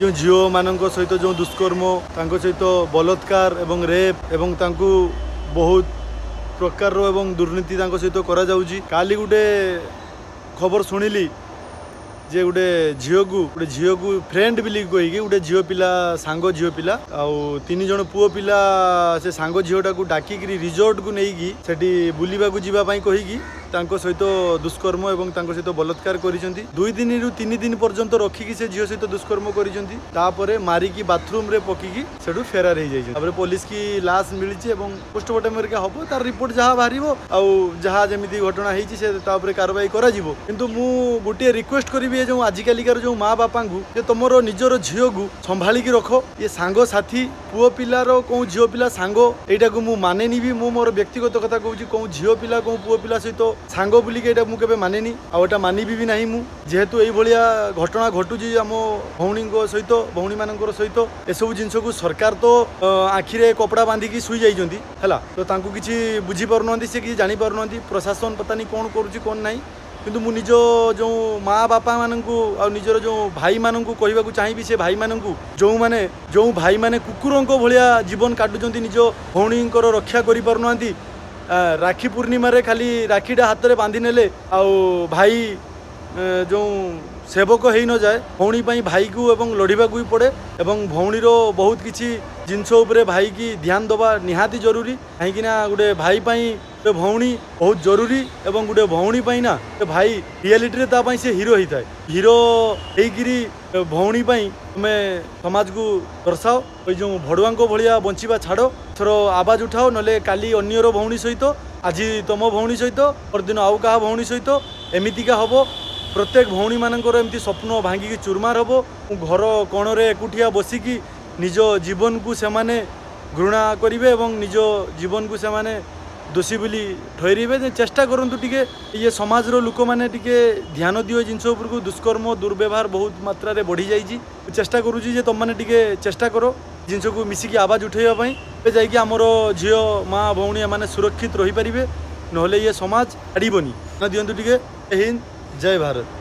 जो झील मान सहित जो दुष्कर्म सहित बलात्कार एवं रेप एवं तांकु बहुत प्रकार एवं दुर्नीति सहित करा जाउची। काली गुटे खबर शुणिली जे गोटे झील को फ्रेंड बिल कहीकि गोटे झील पिला सांग झील पिला आउ 3 जन पुओ पिला से सांग झीलटा को डाकिक रिजोर्ट को लेकिन सेठी बुलिबा को जीवा कहीकि सहित दुष्कर्म एवं सहित बलात्कार करिसेंती। 2 दिन रु 3 दिन पर्यंत रखिकी से झील सहित दुष्कर्म करिसेंती। तापरे मारिकी बाथरूम रे पकिकी सेठू फेरार हो जाइछे। तापरे पुलिस की लाश मिलिछि एवं पोस्टमार्टम करके हबो तार रिपोर्ट जहा बाहरिबो आउ जहा जेमिति घटना हेछि से तापरे कार्रवाई करा जिवो। किंतु मु गोटे रिक्वेस्ट करिबे जो आजिकालिकार जो माँ बापा को जे तुमरो निजर झील को संभाली की रख। ये सांग साथी पुओ पिलार कौ झील पिला सांग एटा को मु मानेनी भी मु मोर व्यक्तिगत कथा कहूँ कौ झील पिला कौ पुओ पिला सहित सांग बोलिक एटा मु केबे मानेनी आटा मानिबी भी नहीं। मु जेहेतु एई भलिया घटना घटुची आम भौणी सहित भौणी मानकर सहित एसबू जिनस को सरकार तो आखिरे कपड़ा बांधिकी शुई जाइछंती हैला तो तांकु किछि बुझी पारुनांती से किछि जानि पारुनांती प्रशासन पता नहीं कौन करुछि कौन नहीं। किंतु मु निज जो माँ बापा मानकु आ निजर जो भाई मानकु कहबाकू चाहिबी से भाई मानकु जो भाई माने कुकुरंको भलिया जीवन काटुचंती निज भौणींकर रक्षा करि पारुनांती। राखी पूर्णिमा रे खाली राखीटा हाथ में बांधि नेले आउ भाई जो सेवक हो न जाए भौणी भाई को एवं लड़िबा को भी पड़े एवं भौणीर बहुत किसी जिनस उपरे भाई की ध्यान दबा निहाती जरूरी कहीं गोटे भाई गोटे भौणी बहुत जरूरी एवं गोटे भौणी ना भाई रियलिटी रे से हीरो होता है। हीरो होकर भौणी तुम्हें समाज को दर्शाओ जो भड़ुआ भाया बंचिबा छाड़ थर आवाज उठाओ नले काली अन्यर भौणी सहित आज तुम भौणी सहित परदिन आउ क्या भौणी सहित एमतीका हम प्रत्येक भौणी मानकर एमती स्वप्न भांगिकी चूरमार हम घर कोणरे एकुटिया बसिकी निज जीवन को सेमाने घृणा करेंगे एवं निज जीवन को सेमाने दोषी बोली ठहरइबे। चेष्टा करंतु टिके ये समाज रो लोक माने टिके ध्यान दियो जिनस उपर को दुष्कर्म दुर्व्यवहार बहुत मात्रा रे बढ़ी जाइछि। चेष्टा करूछि जे तुम माने टिके चेष्टा करो जिनस को मिसिकी आवाज उठेबा पई जाइकि हमर झियो माँ भौणी माने सुरक्षित रही पारिबे नहले ये समाज छाड़ीबनी। दियंतु टिके हिंद जय भारत।